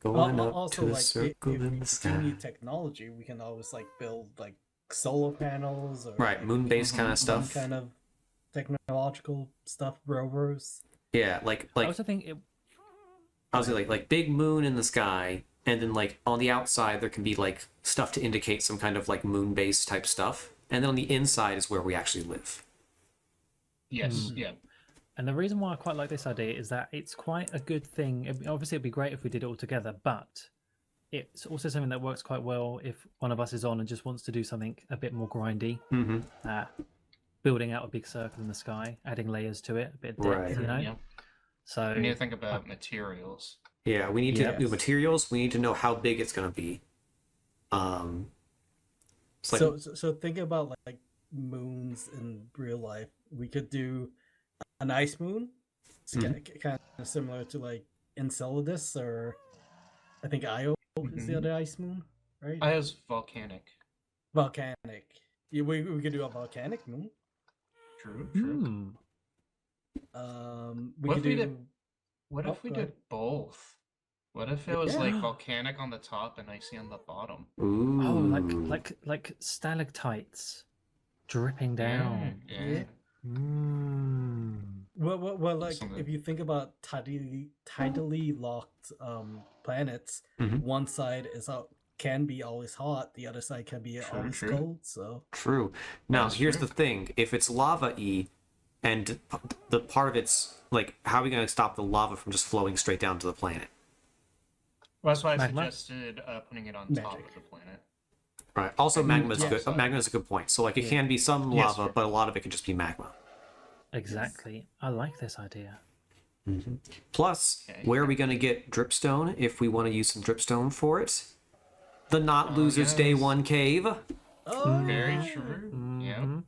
going up Also, to a like circle if in we the do sky. need technology, we can always like build like solar panels or Right, like, moon-based kind of some stuff. kind of technological stuff, rovers. Yeah, I also think it. I was like big moon in the sky, and then like on the outside there can be like stuff to indicate some kind of like moon-based type stuff, and then on the inside is where we actually live. Yes. Yeah. And the reason why I quite like this idea is that it's quite a good thing. Obviously, it'd be great if we did it all together, but it's also something that works quite well if one of us is on and just wants to do something a bit more grindy. Mm-hmm. Building out a big circle in the sky, adding layers to it, a bit of depth, Right. you know? Yeah. So, We need to think about materials. Yeah, we need to Yes. do materials. We need to know how big it's gonna be. It's like, So think about like moons in real life. We could do an ice moon. It's kind of similar to like Enceladus, or I think Io is the Mhm. other ice moon, right? Io's volcanic. Volcanic. Yeah, we could do a volcanic moon. True. We What could if we do. did- What Oh, if we go did ahead. both? What if it was like Yeah. volcanic on the top and icy on the bottom? ooh, oh, like stalactites dripping down. Yeah. Well, like Something. if you think about tidally locked planets, Mhm. one side can be always hot, the other side can be True, always true. cold. So true. Now That's here's true. the thing: if it's lava-y, and the part of it's like, how are we gonna stop the lava from just flowing straight down to the planet? Well, that's why I Magma? suggested putting it on top Magic. of the planet. Right. Also, I mean, magma's yeah, good. so- Magma's a good point. So like, it Yeah. can be some Yes, lava, sure. but a lot of it can just be magma. Exactly. I like this idea. Plus, Okay. where are we gonna get dripstone if we want to use some dripstone for it? The Not Losers Day yes. 1 cave. oh, Very yeah. true. Mhm. Yeah.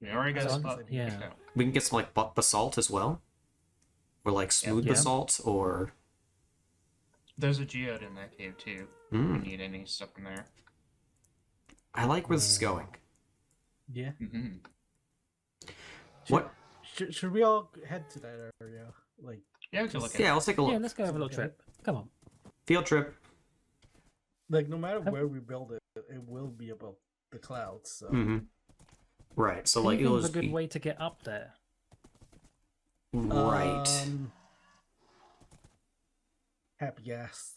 We already got a So- spot. yeah. picked out. We can get some like basalt as well, or like smooth Yeah. basalt, or There's a geode in that cave too. If Mm. we need any stuff in there. I like where this is going. Yeah. Mm-hmm. What? Should we all head to that area? Like, Yeah, we can look at Yeah, it. let's take a look. Yeah, let's go have a little Okay. trip. Come on. Field trip. no matter where we build it, it will be above the clouds. So Mm-hmm. Right. So like, Anything's it'll a just good be. way to get up there. Right. Happy gas.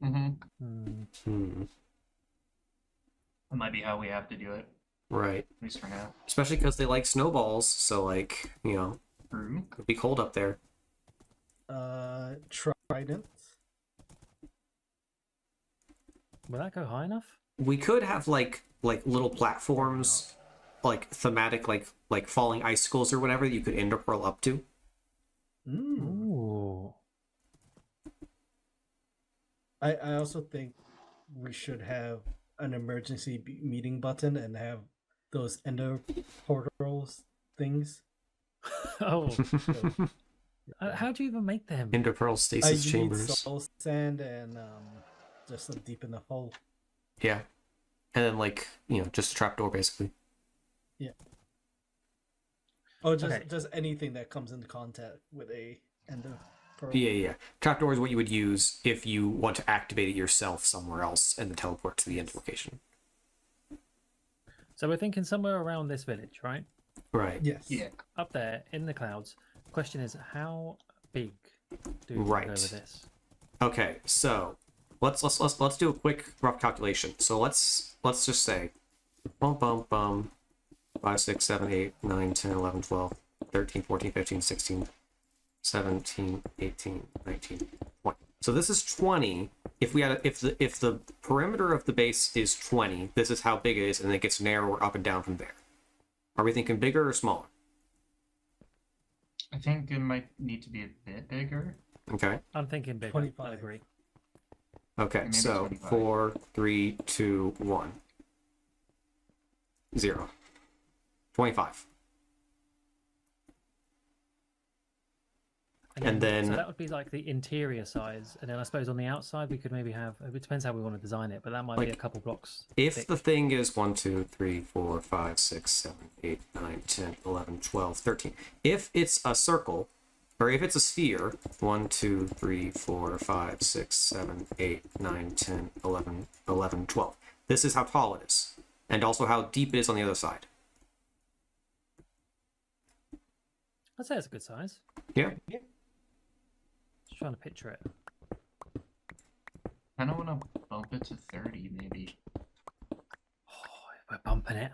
Mm-hmm. Hmm. That might be how we have to do it, Right. at least for now. Especially because they like snowballs, so like, True. it'd be cold up there. Trident. Will that go high enough? We could have like little platforms, like thematic, like falling icicles or whatever that you could ender pearl up to. Ooh. I also think we should have an emergency meeting button and have those ender portals things. Oh. How do you even make them? Ender pearl I stasis need chambers. soul sand and just a deep in the hole. Yeah. And then like, just a trapdoor basically. Oh, just Okay. just anything that comes into contact with a ender pearl. Yeah. Trapdoor is what you would use if you want to activate it yourself somewhere else and then teleport to the end location. So we're thinking somewhere around this village, right? Right. Yes. Yeah. Up there in the clouds. Question is, how big do we Right. go with this? Okay, so let's do a quick rough calculation. So let's just say 5, 6, 7, 8, 9, 10, 11, 12, 13, 14, 15, 16, 17, 18, 19, 20. So this is 20. If the perimeter of the base is 20, this is how big it is, and it gets narrower up and down from there. Are we thinking bigger or smaller? I think it might need to be a bit bigger. Okay. I'm thinking big. 25. I agree. Okay, Maybe so 25. 4, 3, 2, 1. 0. 25. And then- so that would be like the interior size, and then I suppose on the outside we could maybe have. It depends how we want to design it, but that might be a Like, couple blocks. If thick. the thing is 1, 2, 3, 4, 5, 6, 7, 8, 9, 10, 11, 12, 13. If it's a circle, or if it's a sphere, 1, 2, 3, 4, 5, 6, 7, 8, 9, 10, 11, 11, 12. This is how tall it is. And also how deep it is on the other side. I'd say it's a good size. Yeah. Just trying to picture it. I don't want to bump it to 30, maybe. Oh, we're bumping it.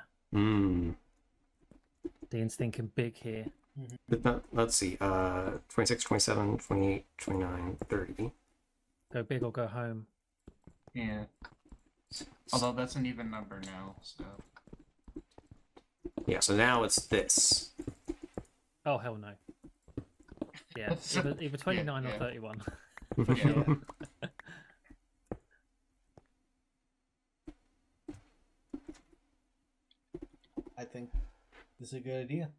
Dean's thinking big here. Let's see. 26, 27, 28, 29, 30. Go big or go home. Yeah. Although that's an even number now, so. Yeah, so now it's this. Oh hell no. Yeah, either 29 or yeah. 31. Yeah. I think this is a good idea.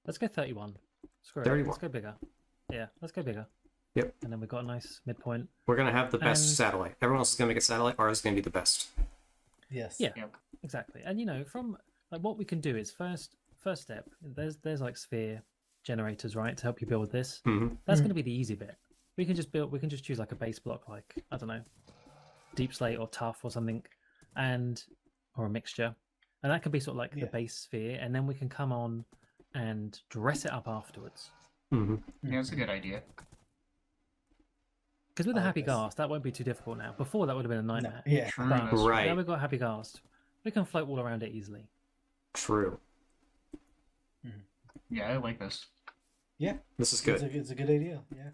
Let's go 31. Screw it. 31. Let's go bigger. Yeah, let's go bigger. Yep. And then we've got a nice midpoint. We're going to have the best And- satellite. Everyone else is going to make a satellite. Ours is going to be the best. Yes. Yeah. Yep. Exactly. And from like what we can do is first step, there's like sphere generators, right, to help you build this. Hmm. That's going to be the easy bit. We can just choose like a base block, like, I don't know, deep slate or tough or something, or a mixture. And that could be sort of like the Yeah. base sphere, and then we can come on and dress it up afterwards. Hmm. Yeah, that's a good idea. Because with the I like happy this. ghast, that won't be too difficult now. Before that would have been a No, nightmare. yeah. True, But that's Right. now we've got happy ghast. We can float all around it easily. True. Yeah, I like this. Yeah. This is It's good. a good idea. Yeah.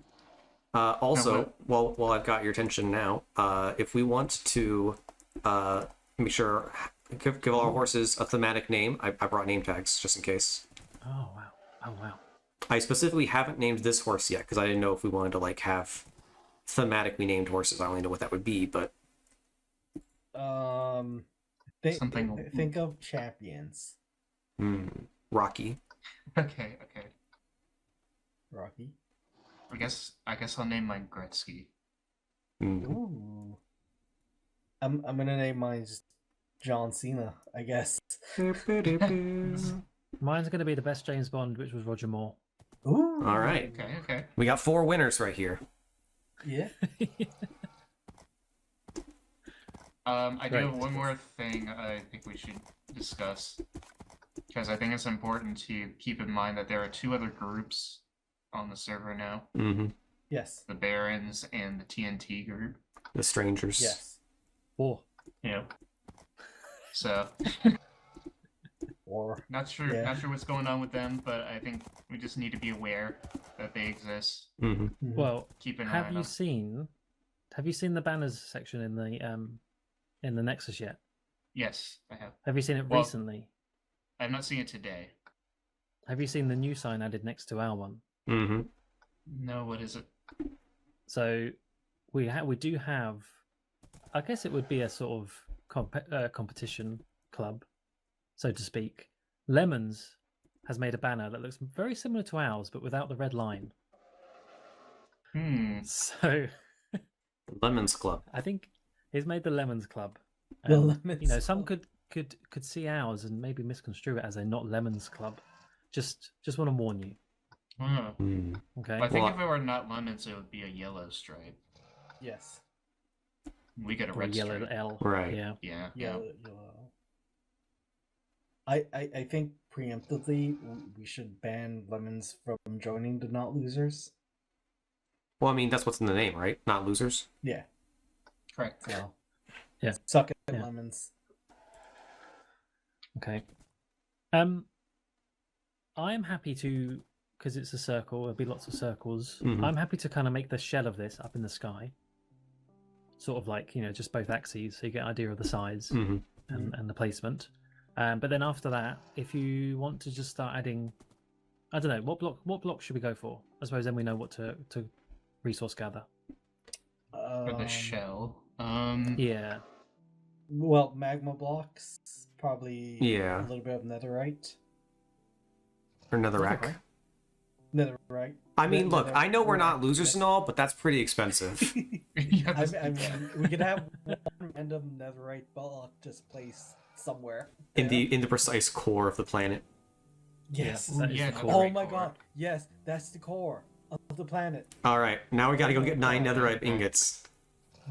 Also, while I've got your attention now, if we want to make sure, give all our horses a thematic name, I brought name tags just in case. Oh wow. Oh wow. I specifically haven't named this horse yet because I didn't know if we wanted to like have thematically named horses. I only know what that would be, but Think of champions. Rocky. Okay. Rocky. I guess I'll name mine Gretzky. Mm. Ooh. I'm gonna name mine just John Cena, I guess. Mine's going to be the best James Bond, which was Roger Moore. Ooh. All right, Okay. we got 4 winners right here. Yeah. I do Great. have one more thing I think we should discuss, because I think it's important to keep in mind that there are two other groups on the server now: Mm-hmm. Yes. the Barons and the TNT group. The strangers. Yes. Or Yeah. So Or not sure Yeah. not sure what's going on with them, but I think we just need to be aware that they exist. Mm-hmm. well, Keep an eye have on you them. seen the banners section in the Nexus yet? Yes, I have. Have you seen it Well- recently? I've not seen it today. Have you seen the new sign added next to our one? Mm-hmm. No, what is it? So we do have, I guess it would be a sort of competition club, so to speak. Lemons has made a banner that looks very similar to ours, but without the red line. So Lemons Club. I think he's made the Lemons Club. The And, Lemons some Club. could see ours and maybe misconstrue it as a not Lemons Club. Just want to warn you. Huh. Mm. Okay. I think Well, if it were not lemons, it would be a yellow stripe. Yes. We get a Or a red yellow stripe. L. Right. Yeah. Yeah, Yeah. yeah. I think preemptively we should ban lemons from joining the not losers. Well, I mean, that's what's in the name, right? Not losers. Yeah. Correct. So Yeah. suck at Yeah. lemons. Okay. I'm happy to, because it's a circle, there'll be lots of circles. Mhm. I'm happy to kind of make the shell of this up in the sky. Sort of like, just both axes, so you get an idea of the size Mm-hmm. and the placement. But then after that, if you want to just start adding, I don't know, what block should we go for? I suppose then we know what to resource gather. For the shell. Yeah. Well, magma blocks, probably Yeah. a little bit of netherite. Or another Okay. rack. Netherite. I mean, look, I know we're not netherite, losers yes. and all, but that's pretty expensive. Yeah, I that's- mean, we could have one random netherite block just placed somewhere. in there. the precise core of the planet. Yes. That is Yeah, the netherite core. Oh my core. god. Yes, that's the core of the planet. All right, now we got to go get 9 Oh, netherite okay. ingots.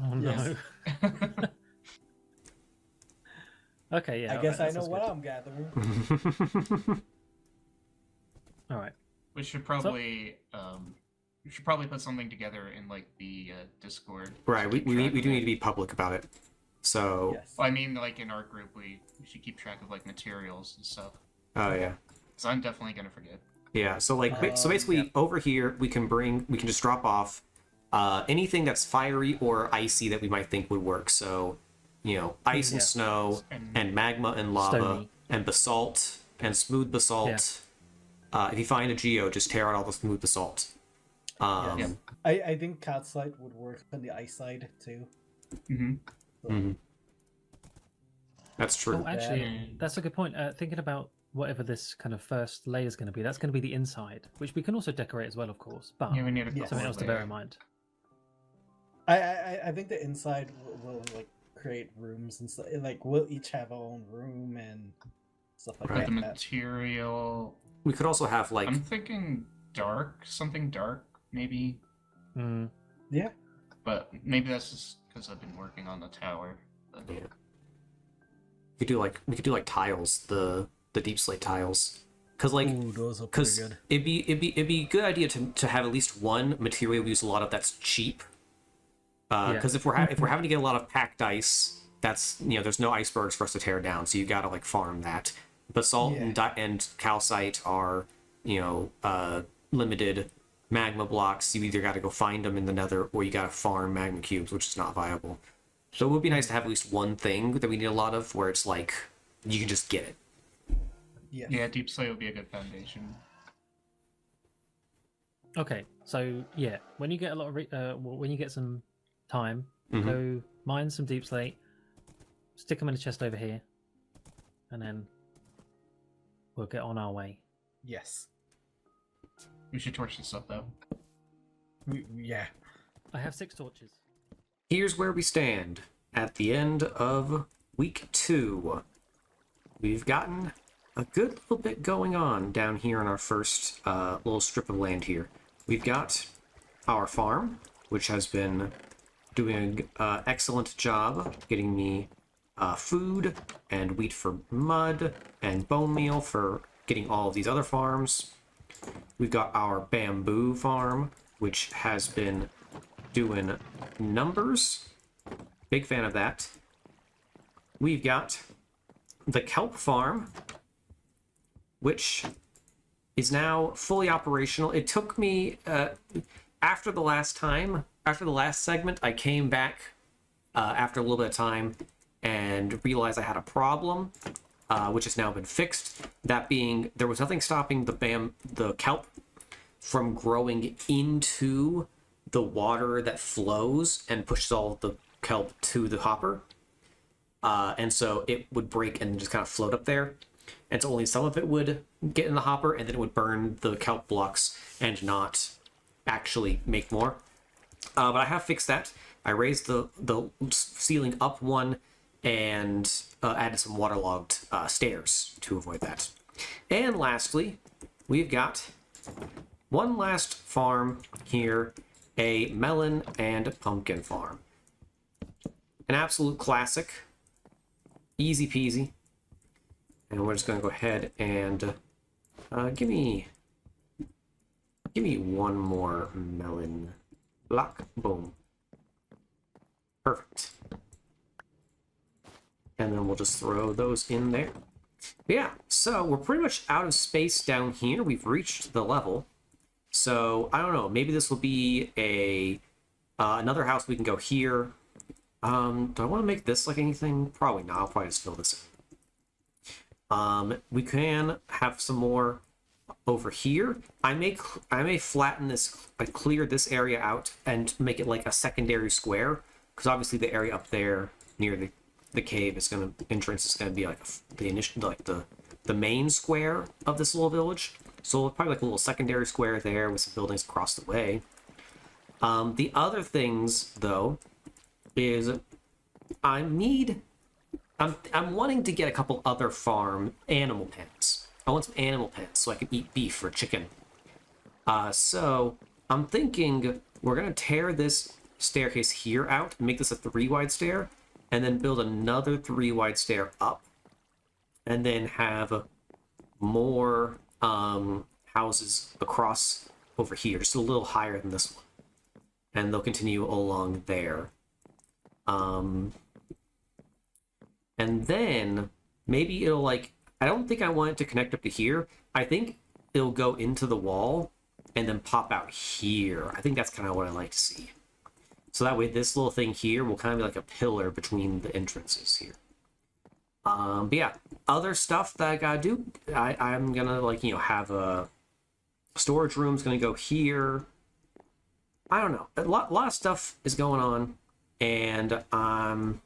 Oh no. Yes. Okay, yeah. I guess I alright, know that what sounds I'm gathering. good. All right. we should probably put something together in like the Discord. Right, to we keep track we of do it. need to be public about it. So, Yes. Well, I mean, like in our group, we should keep track of like materials and stuff. oh yeah. Because I'm definitely gonna forget. Yeah, so like so basically yeah. over here we can just drop off anything that's fiery or icy that we might think would work. So, ice and Yeah. snow And- and magma and lava Stony. and basalt and smooth basalt. If you find a geo, just tear out all the smooth basalt. Yes. I think calcite would work on the ice side too. Mm-hmm. So, Mhm. That's true. Oh, actually, Yeah. that's a good point. Thinking about whatever this kind of first layer is going to be, that's going to be the inside, which we can also decorate as well, of course. But Yeah, we need a Yes. couple something of else to bear layer. in mind. I think the inside will like create rooms and stuff. Like we'll each have our own room and stuff like But Right. the that. material, We could also have like I'm thinking dark, something dark, maybe. Mm. Yeah. But maybe that's just because I've been working on the tower. But Yeah. we could do like tiles, the deep slate tiles. Cuz like Ooh, those are pretty Because good. it'd be a good idea to have at least one material we use a lot of that's cheap. Because if we're having to get a lot of packed ice, that's there's no icebergs for us to tear down, so you gotta like farm that. Basalt and calcite are limited. Magma blocks, you either gotta go find them in the Nether or you gotta farm magma cubes, which is not viable. So it would be nice to have at least one thing that we need a lot of, where it's like you can just get it. Yes. yeah, deep slate would be a good foundation. Okay, so yeah, when you get a lot of when you get some time, Mhm. go mine some deep slate, stick them in a chest over here, and then we'll get on our way. Yes. We should torch this up though. Yeah. I have 6 torches. Here's where we stand at the end of week 2. We've gotten a good little bit going on down here in our first little strip of land here. We've got our farm, which has been doing an excellent job getting me food, and wheat for mud, and bone meal for getting all of these other farms. We've got our bamboo farm, which has been doing numbers. Big fan of that. We've got the kelp farm, which is now fully operational. It took me, after the last segment, I came back after a little bit of time and realized I had a problem, which has now been fixed. That being, there was nothing stopping the kelp from growing into the water that flows and pushes all the kelp to the hopper. And so it would break and just kind of float up there. And so only some of it would get in the hopper, and then it would burn the kelp blocks and not actually make more. But I have fixed that. I raised the ceiling up one and added some waterlogged stairs to avoid that. And lastly, we've got one last farm here, a melon and pumpkin farm. An absolute classic. Easy peasy. And we're just going to go ahead and give me one more melon block. Boom. Perfect. And then we'll just throw those in there. But yeah, so we're pretty much out of space down here. We've reached the level. So I don't know. Maybe this will be a another house. We can go here. Do I want to make this like anything? Probably not. I'll probably just fill this in. We can have some more over here. I may flatten this, like clear this area out and make it like a secondary square, because obviously the area up there near the cave is gonna entrance is gonna be like the initial, like the main square of this little village. So probably like a little secondary square there with some buildings across the way. The other things though is I'm wanting to get a couple other farm animal pens. I want some animal pens so I can eat beef or chicken. So I'm thinking we're gonna tear this staircase here out and make this a 3-wide stair, and then build another 3-wide stair up, and then have more houses across over here, just a little higher than this one, and they'll continue along there. And then maybe it'll like, I don't think I want it to connect up to here. I think it'll go into the wall and then pop out here. I think that's kind of what I like to see. So that way this little thing here will kind of be like a pillar between the entrances here. But yeah, other stuff that I gotta do, I'm gonna like, have a storage room's gonna go here. I don't know. A lot of stuff is going on, and I'm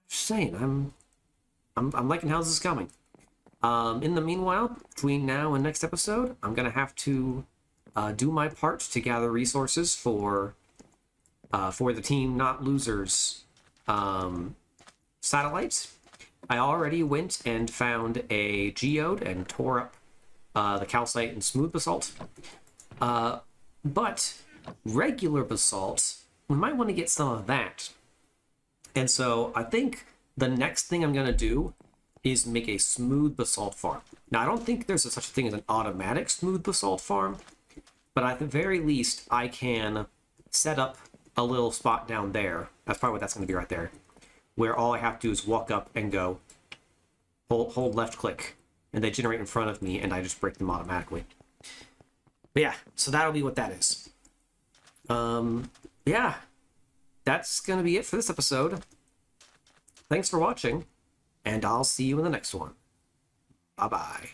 just saying, I'm liking how this is coming. In the meanwhile, between now and next episode, I'm gonna have to do my part to gather resources for the Team Not Losers satellites. I already went and found a geode and tore up the calcite and smooth basalt. But regular basalt, we might want to get some of that. And so I think the next thing I'm going to do is make a smooth basalt farm. Now, I don't think there's such a thing as an automatic smooth basalt farm, but at the very least, I can set up a little spot down there. That's probably what that's going to be right there, where all I have to do is walk up and go, hold left click, and they generate in front of me, and I just break them automatically. But yeah, so that'll be what that is. Yeah, that's going to be it for this episode. Thanks for watching, and I'll see you in the next one. Bye-bye.